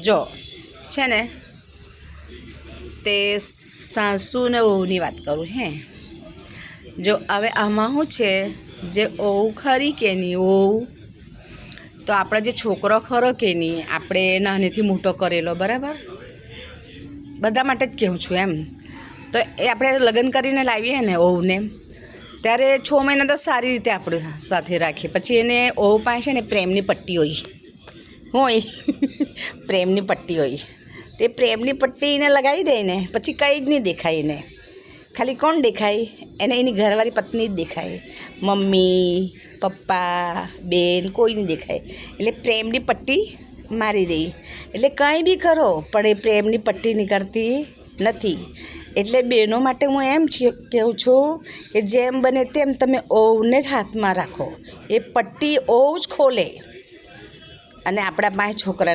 જો છે ને તે સાસુ ને વહુની વાત કરું હે જો હવે આમાં શું છે જે વહુ ખરી કે નહીં વહુ તો આપણે જે છોકરો ખરો કે નહીં આપણે નાનેથી મોટો કરેલો બરાબર બધા માટે જ કહું છું એમ તો એ આપણે લગ્ન કરીને લાવીએ ને વહુને ત્યારે 6 મહિના તો સારી રીતે આપણે સાથે રાખીએ પછી એને વહુ પાસે ને પ્રેમની પટ્ટી હોય પ્રેમની પટ્ટી હોય તે પ્રેમની પટ્ટી એને લગાવી દે ને પછી કંઈ જ નહીં દેખાય એને ખાલી કોણ દેખાય એને એની ઘરવાળી પત્ની જ દેખાય મમ્મી પપ્પા બેન કોઈ નહીં દેખાય એટલે પ્રેમની પટ્ટી મારી દઈ એટલે કંઈ બી કરો પણ એ પ્રેમની પટ્ટી નીકળતી નથી એટલે બહેનો માટે હું એમ કહું છું કે જેમ બને તેમ તમે વહુને જ હાથમાં રાખો એ પટ્ટી વહુ જ ખોલે અને આપણા પાસે છોકરાને